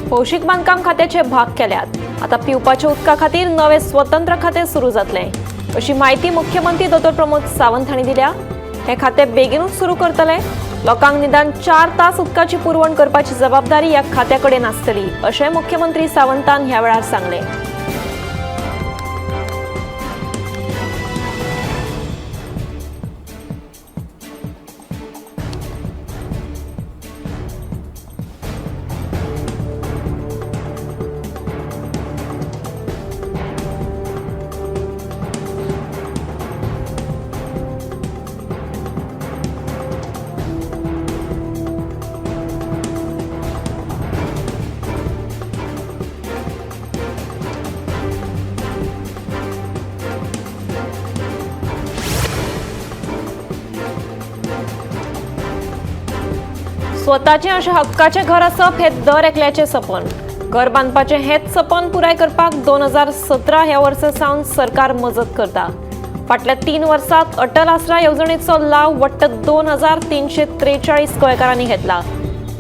भौशीक बांधकाम खात्याचे भाग केल्यात। आता पिवपाच्या उदका खातीर नवे स्वतंत्र खाते सुरू जातले, अशी माहिती मुख्यमंत्री डॉ. प्रमोद सावंत हांणी दिल्या। हे खाते बेगीनूच सुरू करतले। लोकांक निदान 4 तास उदकाची पुरवण करपाची जबाबदारी या खात्याकडेन आसतली, अशें मुख्यमंत्री सावंतान ह्या वेळार सांगले। स्वताचे अशे हक्काचे घर आसप हे दर एकल्याचे सपन। घर बांदपाचे हेच सपन पुराय करपाक 2017 ह्या वर्सा सावन सरकार मजत करता। फाटल्या 3 वर्सात अटल आसरा येवजणेचो लाव वट्ट 2343 गोंयकारांनी घेतला।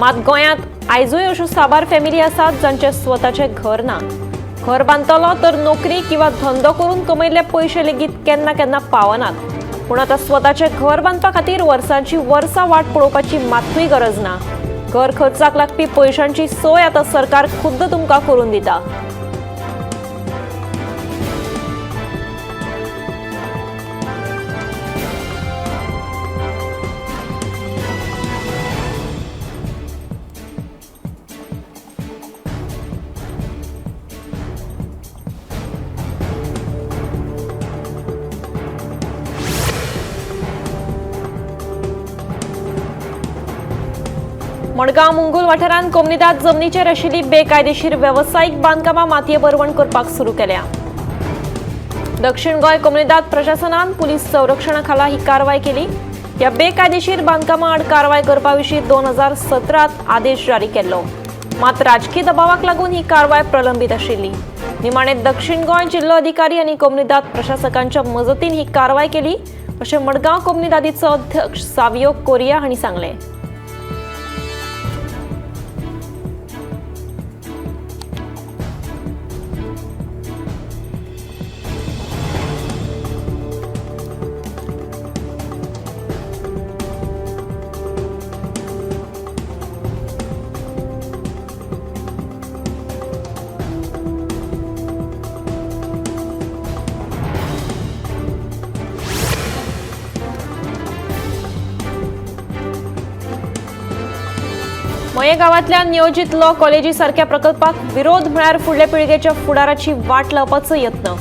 मात गोंयांत आयजूय अश्यो साबार फॅमिली आसात जांचे स्वताचे घर ना। घर बांदतलो तर नोकरी किंवा धंदो करून कमयल्ले पयशे लेगीत केन्ना केन्ना पावनात। पूण आता स्वताचे घर बांदपा खातीर वर्सांची वर्सां वाट पळोवपाची मात्तूय गरज ना। घर खर्चाक लागपी पयशांची सोय आता सरकार खुद्द तुमकां करून दिता। मडगांव मुंगूल वाठारांत कोमनीदाद जमनीचेर आशिल्ली बेकायदेशीर वेवसायीक बांदकामां मातये बरवण करपाक सुरू केल्या। दक्षिण गोंय कोमनीदाद प्रशासनान पुलीस संरक्षणा खाला ही कारवाय केली। ह्या बेकायदेशीर बांदकामां आड कारवाय करपा विशीं 2017 आदेश जारी केल्लो, मात राजकी दबावाक लागून ही कारवाय प्रलंबीत आशिल्ली। निमाणे दक्षिण गोंय जिल्लो अधिकारी आनी कोमनीदाद प्रशासकांच्या मजतीन ही कारवाय केली, अशें मडगांव कोमनीदादीचो अध्यक्ष सावियो कोरिया हांणी सांगलें। मये गावातल्या नियोजित लॉ कॉलेजी सारख्या प्रकल्पाक विरोध म्हळ्यार फुडले पिळगेच्या फुडाराची वाट लावपाचो यत्न,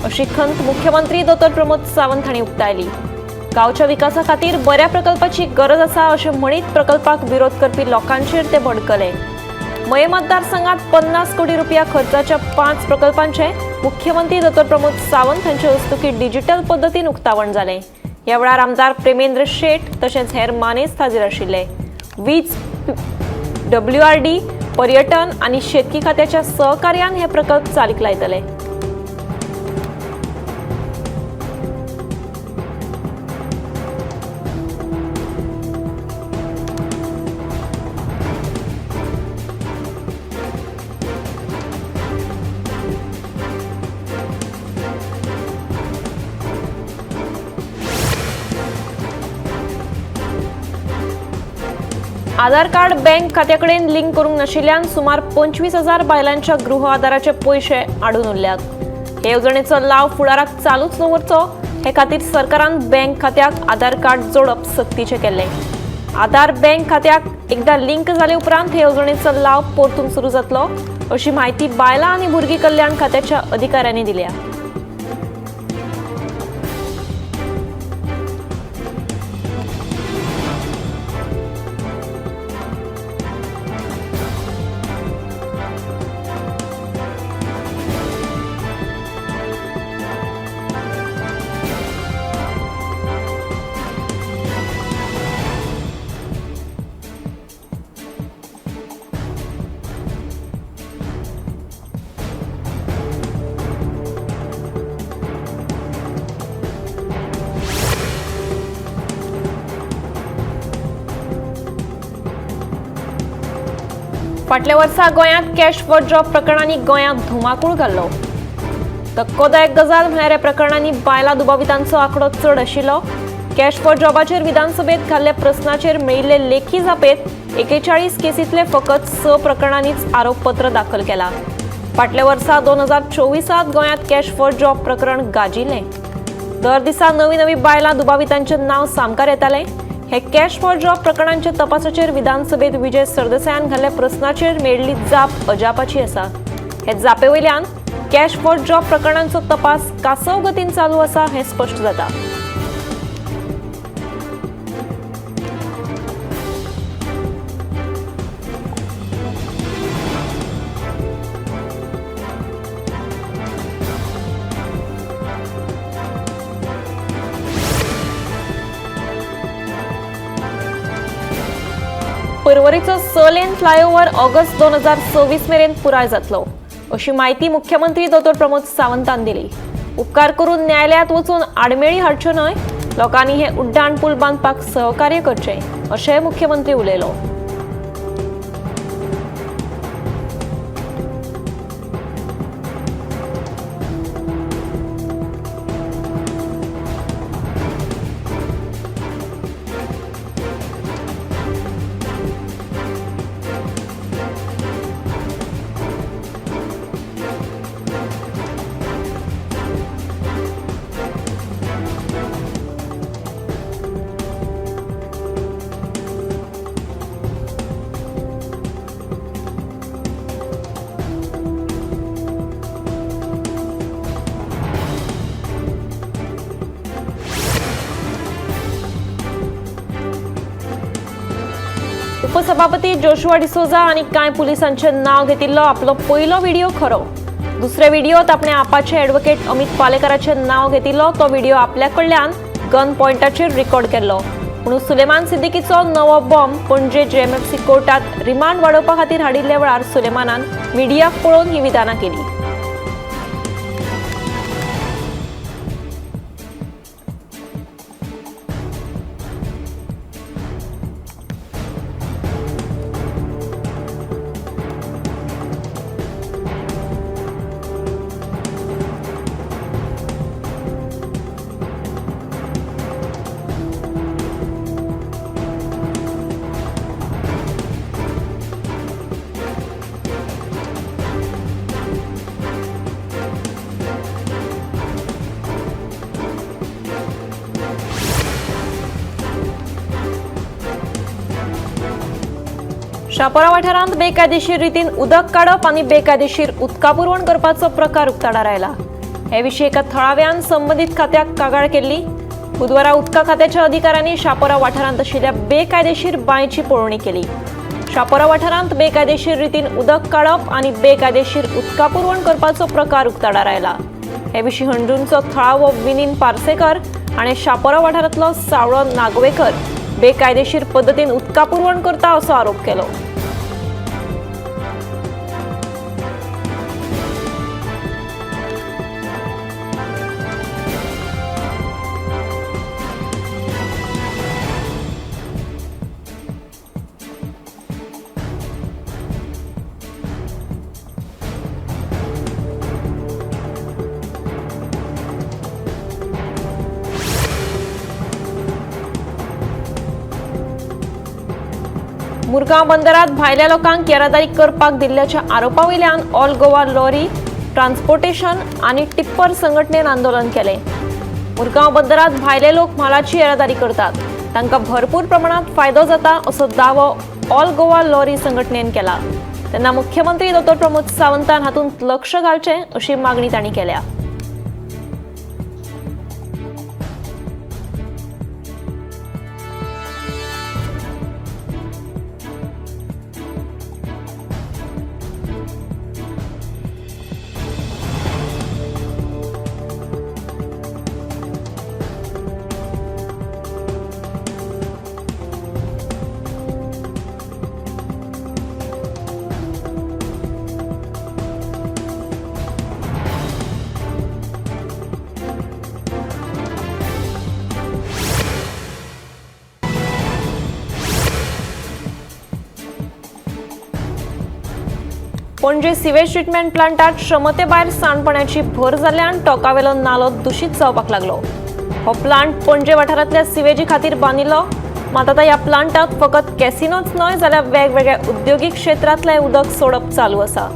अशी खंत मुख्यमंत्री डॉ. प्रमोद सावंत हांणी उक्तायली। गांवच्या विकासा खातीर बऱ्या प्रकल्पाची गरज आसा अशें म्हणीत प्रकल्पाक विरोध करपी लोकांचेर ते भडकले। मये मतदारसंघात 50 कोटी रुपया खर्चाच्या 5 प्रकल्पांचे मुख्यमंत्री डॉ. प्रमोद सावंत हांचे हस्तुकी डिजिटल पद्दतीन उक्तावण जालें। ह्या वेळार आमदार प्रेमेंद्र शेट तशेंच हेर मानेस्त हाजीर आशिल्ले। वीज, WRD, पर्यटन आणि शेतकी खात्याच्या सहकार्यान हे प्रकल्प चालीक लायतले। आधार कार्ड बँक खात्याकडेन लिंक करूंक नाशिल्ल्यान सुमार 25,000 बायलांच्या गृह आधाराचे पयशे आडून उरल्यात। हे येवजणेचो लाव फुडाराक चालूच दवरचो हे खातीर सरकारान बँक खात्याक आधार कार्ड जोडप सक्तीचें केल्लें। आधार बँक खात्याक एकदा लिंक जाले उपरांत हे येवजणेचो लाव परतून सुरू जातलो, अशी माहिती बायलां आनी भुरगीं कल्याण खात्याच्या अधिकाऱ्यांनी दिल्या। फाटल्या वर्सा गोंयांत कॅश फॉर जॉब प्रकरणांनी गोंयांत धुमाकूळ घाल्लो. धक्कोदायक गजाल म्हळ्यार ह्या प्रकरणांनी बायलां दुबावितांचो आंकडो चड आशिल्लो. कॅश फॉर जॉबाचेर विधानसभेत घाल्ल्या प्रस्नाचेर मेळिल्ले लेखी जापेत 41 केसींतले फकत 6 प्रकरणांनीच आरोपपत्र दाखल केला. फाटल्या वर्सा 2024 गोंयांत कॅश फॉर जॉब प्रकरण गाजिल्लें. दर दिसा नवी नवी बायलां दुबावितांचें नांव सामकार येतालें. हे कॅश फॉर जॉब प्रकरणांच्या तपासाचेर विधानसभेत विजय सरदेसायान घाल्ल्या प्रस्नाचेर मेळिल्ली जाप अजापाची आसा. हे जापे वयल्यान कॅश फॉर जॉब प्रकरणांचो तपास कासव गतीन चालू आसा हें स्पश्ट जाता. पर्वरीचो 6 लेन फ्लायओव्हर ऑगस्ट 2026 मेरेन पुराय जातलो अशी माहिती मुख्यमंत्री दोतोर प्रमोद सावंतान दिली. उपकार करून न्यायालयात वचून आडमेळी हाडच्यो न्हय, लोकांनी हे उड्डाण पूल बांदपाक सहकार्य करचें अशेंय मुख्यमंत्री उलयलो. उपसभापती जोशुआ डिसोजा आणि कांय पुलिसांचे नाव घेतिल्लो आपलो पयलो व्हिडिओ खरो. दुसरे व्हिडिओत आपणे आपाचे ॲडव्होकेट अमित पालेकराचे नाव घेतिल्लो तो व्हिडिओ आपल्या कडल्यान गन पॉइंटाचेर रेकॉर्ड केल्लो. म्हणून सुलेमान सिद्दीकीचो नवो बॉम्ब पणजे जेएमएफसी कोर्टात रिमांड वाडोवपा खातीर हाडिल्ले वेळार सुलेमानान मिडियाक पळोवन ही विधानां केली. शापोरा वाठारांत बेकायदेशीर रितीन उदक काडप आनी बेकायदेशीर उदका पुरवण करपाचो प्रकार उक्ताडार आयला. हे विशीं एका थळाव्यान संबंदीत खात्याक कागाळ केल्ली. बुधवारा उदका खात्याच्या अधिकाऱ्यांनी शापोरा वाठारांत आशिल्ल्या बेकायदेशीर बांयची पळोवणी केली. शापोरा वाठारांत बेकायदेशीर रितीन उदक काडप आनी बेकायदेशीर उदका पुरवण करपाचो प्रकार उक्ताडार आयला. हे विशीं हंडूनचो थळावो विनीन पार्सेकर हाणें शापोरा वाठारांतलो सावळो नागवेकर बेकायदेशीर पद्दतीन उदका पुरवण करता असो आरोप केलो. मुरगांव बंदरात भायल्या लोकांक येरादारी करपाक दिल्ल्याच्या आरोपा वयल्यान ऑल गोवा लॉरी ट्रान्सपोर्टेशन आनी टिप्पर संघटनेन आंदोलन केलें. मुरगांव बंदरात भायले लोक म्हालाची येरादारी करतात, तांकां भरपूर प्रमाणात फायदो जाता असो दावो ऑल गोवा लॉरी संघटनेन केला. तेन्ना मुख्यमंत्री दोतोर प्रमोद सावंतान हातूंत लक्ष घालचें अशी मागणी तांणी केल्या. पणजे सिवेज ट्रीटमेंट प्लांटात क्षमतेभायर सांडपाण्याची भर जाल्ल्यान टोकावेलो नालो दूषित जावपाक लागलो। हो प्लांट पणजे वाठारांतल्या सिवेजी खातीर बांदिल्लो, मात आता ह्या प्लांटात फकत कॅसिनोच न्हय जाल्यार वेगवेगळ्या उद्योगीक क्षेत्रांतलें उदक सोडप चालू आसा।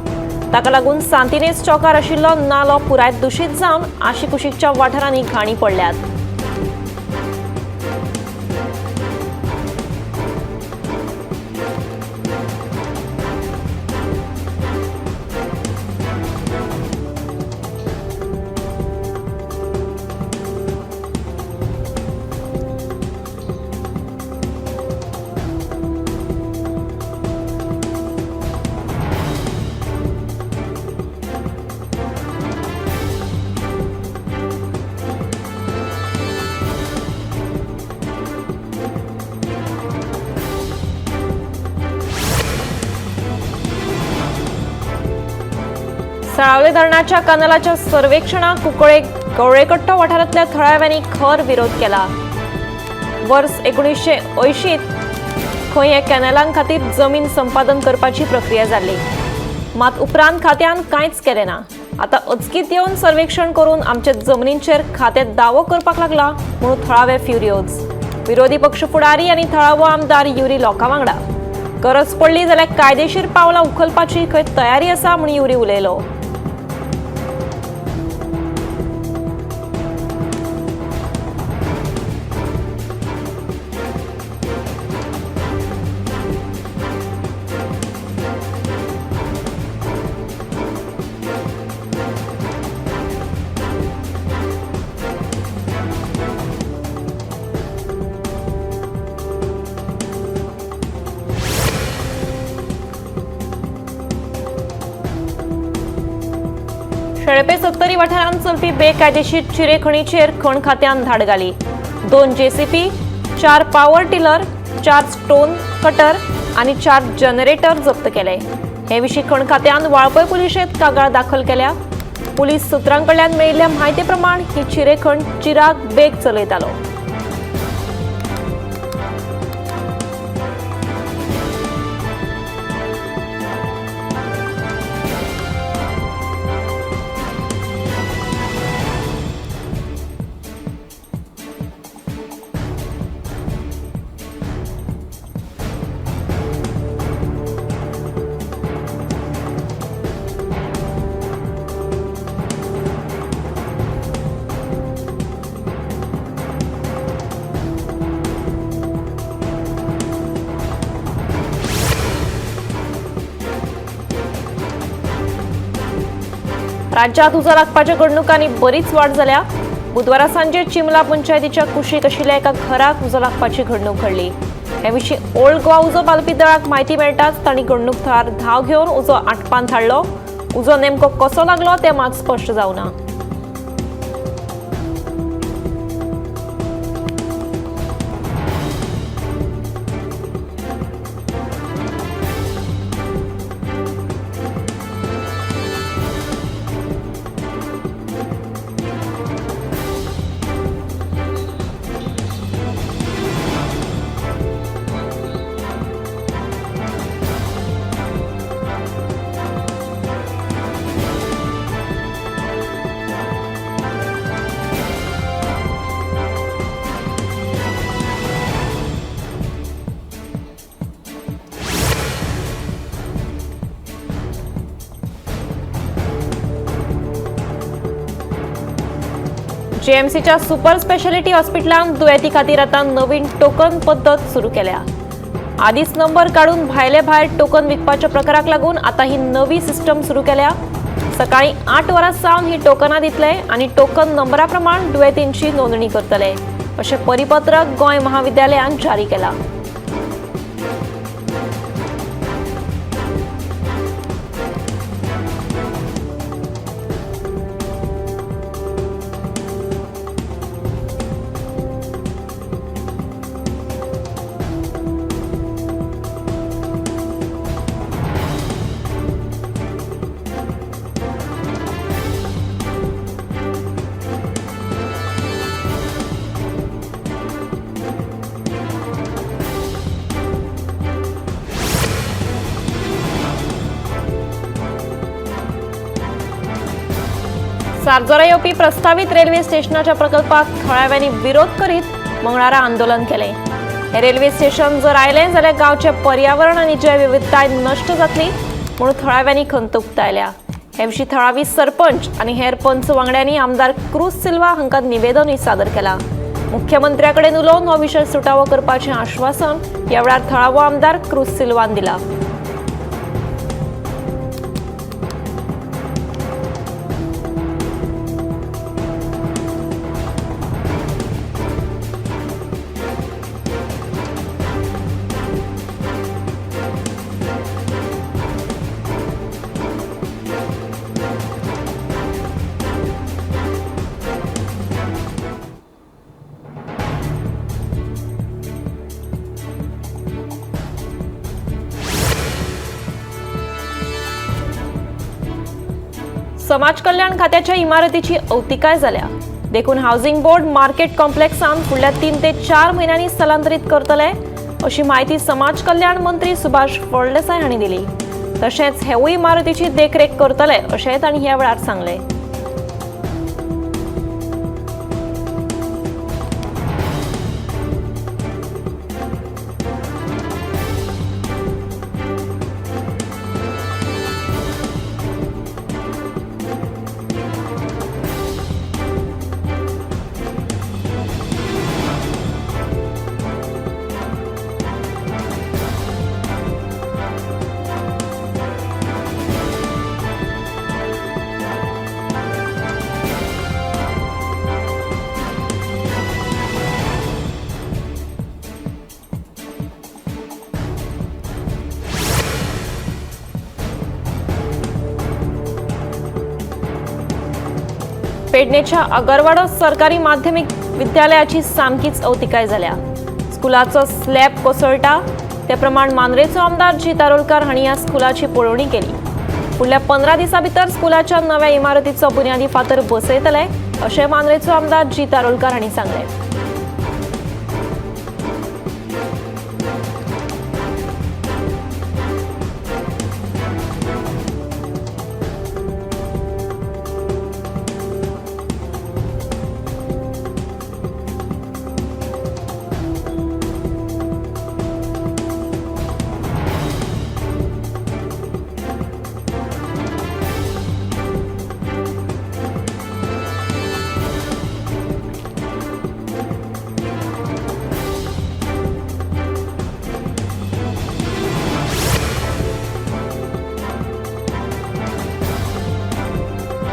ताका लागून सांतिनेज चौकार आशिल्लो नालो पुराय दूषित जावन आशिकुशीकच्या वाठारांनी घाणी पडल्यात। सळावले धरणाच्या कॅनलाच्या सर्वेक्षणाक कुंकळे गवळेकट्टो वाठारांतल्या थळाव्यांनी खर विरोध केला। वर्स 1980 खंय हे कॅनलां खातीर जमीन संपादन करपाची प्रक्रिया जाल्ली, मात उपरांत खात्यान कांयच केलें ना। आता अचकीत येवन सर्वेक्षण करून आमच्या जमनींचेर खाते दावो करपाक लागला म्हणून थळावे फ्युरियोज। विरोधी पक्ष फुडारी आनी थळावो आमदार युरी लोकां वांगडा गरज पडली जाल्यार कायदेशीर पावलां उखलपाची खंय तयारी आसा म्हूण युरी उलयलो। शेळपे 70 वाठारांत चलपी बेकायदेशीर चिरे खणीचेर खण खात्यान धाड घाली। 2 JCB, 4 power tiller, 4 stone cutter आनी 4 जनरेटर जप्त केले। हे विशीं खण खात्यान वाळपय पुलिशेंत कागाळ दाखल केल्या। पुलीस सुत्रांकडल्यान मेळिल्ल्या म्हायती प्रमाण ही चिरेखण चिराग बेग चलयतालो। राज्यात उजो लागपाच्या घडणुकांनी बरीच वाड जाल्या। बुधवारा सांजे चिमला पंचायतीच्या कुशीक आशिल्ल्या एका घराक उजो लागपाची घडणूक घडली। हे विशीं ओल्ड गोवा उजो बालपी दळाक म्हायती मेळटाच तांणी घडणूक थळार धांव घेवन उजो आटपांत हाडलो। उजो नेमको कसो लागलो तें मात स्पश्ट जावना। जेएमसीच्या सुपर स्पेशालिटी हॉस्पिटलांत दुयेंती खातीर आतां नवीन टोकन पद्दत सुरू केल्या। आदींच नंबर काढून भायले भायर टोकन विकपाच्या प्रकाराक लागून आता ही नवी सिस्टम सुरू केल्या। सकाळी 8 वरां सावन ही टोकनां दितले आनी टोकन नंबरा प्रमाण दुयेंतींची नोंदणी करतले, अशें परिपत्रक गोंय महाविद्यालयान जारी केला। सारजोरा येवपी प्रस्तावित रेल्वे स्टेशनाच्या प्रकल्पाक थळाव्यांनी विरोध करीत मंगळारा आंदोलन केले। हे रेल्वे स्टेशन जर आयलें जाल्यार गांवचे पर्यावरण आनी जैवविविधताय नष्ट जातली म्हणून थळाव्यांनी खंत उक्तायल्या। हे विशीं थळावी सरपंच आनी हेर पंच वांगड्यांनी आमदार क्रूज सिल्वा हांकां निवेदनूय सादर केलां। मुख्यमंत्र्या कडेन उलोवन हो विशय सुटावो करपाचें आश्वासन ह्या वेळार थळावो आमदार क्रूज सिल्वान दिलां। समाज कल्याण खात्याच्या इमारतीची अवतिकाय जाल्या। देखून हाऊसिंग बोर्ड मार्केट कॉम्प्लेक्सान फुडल्या 3 ते 4 म्हयन्यांनी स्थलांतरीत करतले अशी माहिती समाज कल्याण मंत्री सुभाष फळदेसाय हांणी दिली। तशेंच हेवूय इमारतीची देखरेख करतले अशेंय तांणी ह्या वेळार सांगलें। पेडणेच्या अगरवाडो सरकारी माध्यमिक विद्यालयाची सामकीच अवतिकाय जाल्या। स्कुलाचो स्लॅब कोसळटा ते प्रमाण मांद्रेचो आमदार जी तारोलकार हांणी ह्या स्कुलाची पळोवणी केली। फुडल्या 15 दिसां भितर स्कुलाच्या नव्या इमारतीचो बुन्यादी फातर बसयतले अशें मांद्रेचो आमदार जी तारोलकार हांणी सांगलें।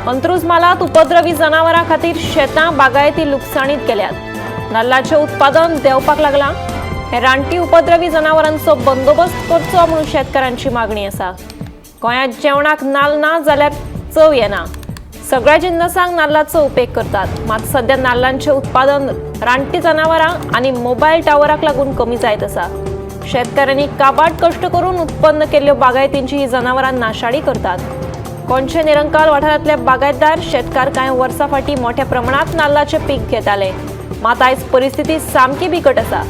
अंत्रुज मालात उपद्रवी जनावरां खातीर शेतां बागायती लुकसाणीत केल्यात। नाल्लाचें उत्पादन देंवपाक लागलां। हे रानटी उपद्रवी जनावरांचो बंदोबस्त करचो म्हणून शेतकारांची मागणी आसा। गोंयांत जेवणाक नाल्ल ना जाल्यार चव येना। सगळ्या जिन्नसांक नाल्लाचो उपेग करतात, मात सध्या नाल्लांचें उत्पादन रानटी जनावरां आनी मोबायल टावराक लागून कमी जायत आसा। शेतकाऱ्यांनी काबाड कश्ट करून उत्पन्न केल्ल्यो बागायतींची ही जनावरां नाशाडी करतात। कोणचे निरंकाल वाठारांतले बागायतदार शेतकार कांय वर्सां फाटीं मोठ्या प्रमाणात नाल्लाचे पीक घेताले, मात आयज परिस्थिती सामकी बिकट आसा।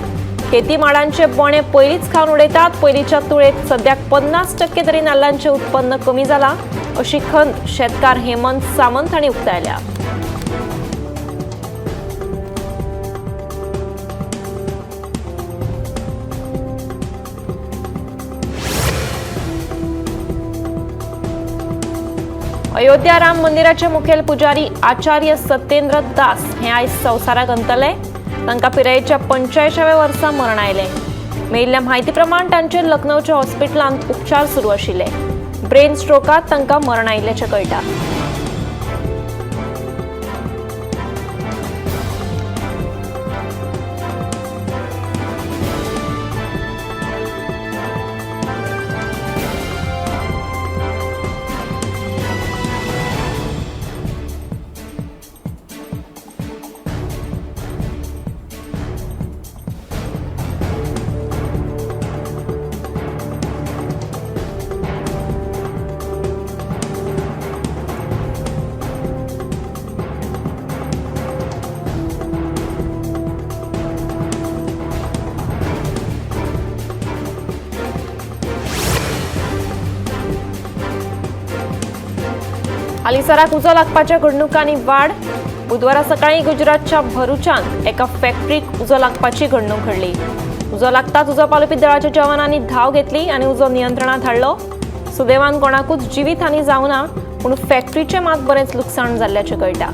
शेती माडांचे बोणे पयलींच खावन उडयतात। पयलींच्या तुळेंत सद्याक 50% तरी नाल्लांचें उत्पन्न कमी जालां अशी खंत शेतकार हेमंत सामंत हांणी उक्तायल्या। अयोध्या राम मंदिराचे मुखेल पुजारी आचार्य सत्येंद्र दास हे आयज संवसाराक अंतले। तांकां पिरायेच्या 85व्या वर्सा मरण आयलें। मेळिल्ल्या म्हायती प्रमाण तांचे लखनौच्या हॉस्पिटलांत उपचार सुरू आशिल्ले। ब्रेन स्ट्रोकात तांकां मरण आयिल्ल्याचें कळटा। हालीसराक उजो लागपाच्या घडणुकांनी वाढ. बुधवारा सकाळी गुजरातच्या भरुचांत एका फॅक्टरीक उजो लागपाची घडणूक घडली. उजो लागताच उजो पालोवपी दळाच्या जवानांनी धाव घेतली आणि उजो नियंत्रणात हाडलो. सुदैवान कोणाकूच जिवीतहानी जावं ना, पूण फॅक्टरीचे मात बरेंच लुकसाण जाल्ल्याचें कळटा.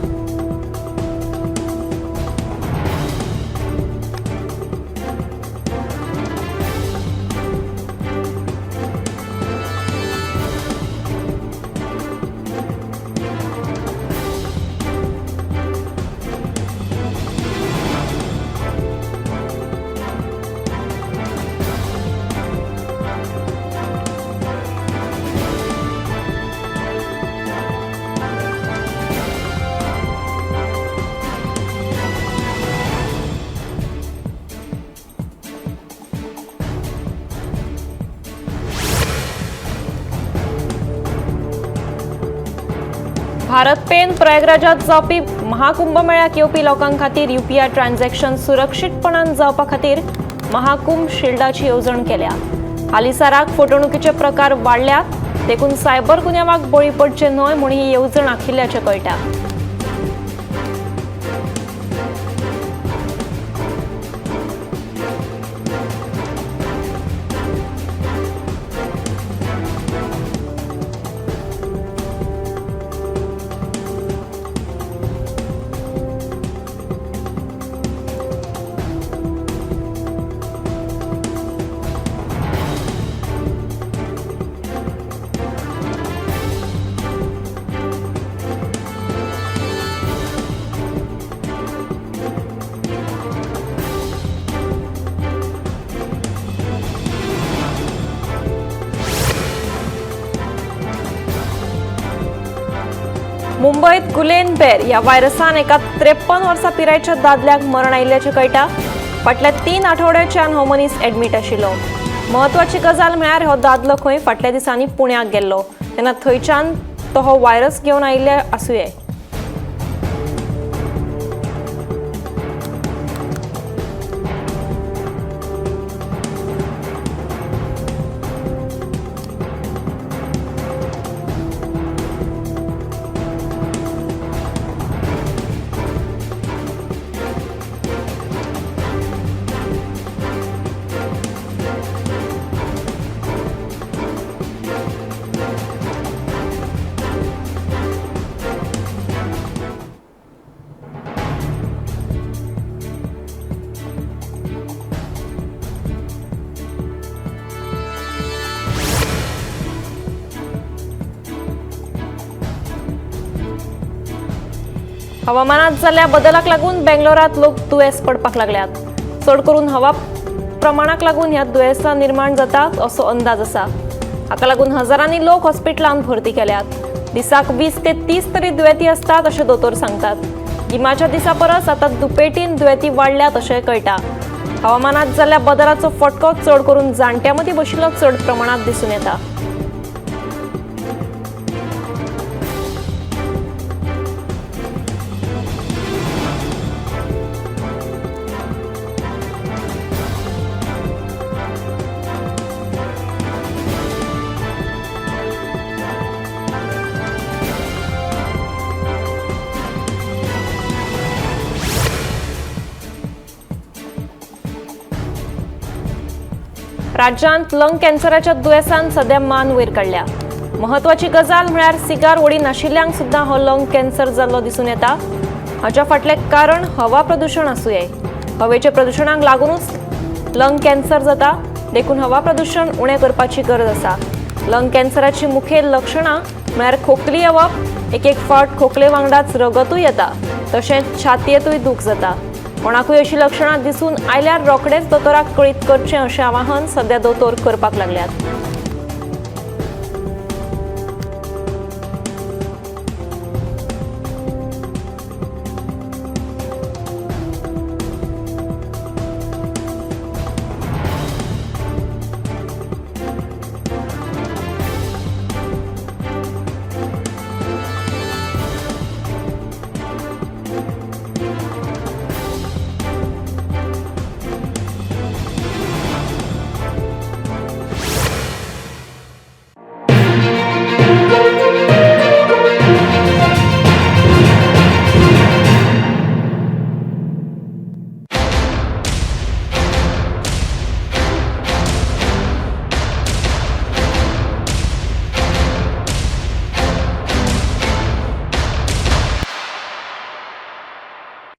भारत पेन प्रयागराजात जावपी महाकुंभ मेळ्याक येवपी लोकां खातीर UPI ट्रान्झॅक्शन सुरक्षीतपणान जावपा खातीर महाकुंभ शिल्डाची येवजण केल्या. हालीसराक फटवणुकीचे प्रकार वाडल्यात, देखून सायबर गुन्यांवाक बळी पडचे न्हय म्हूण ही येवजण आखिल्ल्याचें कळटा. मुंबईत गुलेनबेर ह्या व्हायरसान एका 53 वर्सां पिरायेच्या दादल्याक मरण आयिल्ल्याचें कळटा. फाटल्या 3 आठवड्याच्यान हो मनीस एडमीट आशिल्लो. म्हत्वाची गजाल म्हळ्यार हो दादलो खंय फाटल्या दिसांनी पुण्याक गेल्लो तेन्ना थंयच्यान तो हो व्हायरस घेवन आयिल्ले आसूंये. हवामानात जाल्ल्या बदलाक लागून बेंगलोरात लोक दुयेंस पडपाक लागल्यात. चड करून हवा प्रमाणाक लागून ह्या दुयेंसां निर्माण जातात असो अंदाज आसा. हाका लागून हजारांनी लोक हॉस्पिटलांत भरती केल्यात. दिसाक 20 ते 30 तरी दुयेंती असतात अशें दोतोर सांगतात. गिमाच्या दिसा परस आतां दुपेटीन दुयेंती वाडल्यात अशें कळटा. हवामानात जाल्ल्या बदलाचो फटको चड करून जाणट्यां मदीं बशिल्लो चड प्रमाणात दिसून येता. राज्यांत लंग कॅन्सराच्या दुयेंसान सध्या मान वयर काडल्या. महत्वाची गजाल म्हळ्यार सिगार वडी नाशिल्ल्यांक सुद्दां हो लंग कॅन्सर जाल्लो दिसून येता. हाच्या फाटलें कारण हवा प्रदूषण आसूंये. हवेच्या प्रदूषणाक लागूनच लंग कॅन्सर जाता, देखून हवा प्रदूषण उणें करपाची गरज आसा. लंग कॅन्सराची मुखेल लक्षणां म्हळ्यार खोकली येवप, एक फावट खोकले वांगडाच रगतूय येता, तशेंच छातयेंतूय दूख जाता. कोणाकूय अशी लक्षणां दिसून आयल्यार रोखडेच दोतोराक कळीत करचें अशें आवाहन सध्या दोतोर करपाक लागल्यात.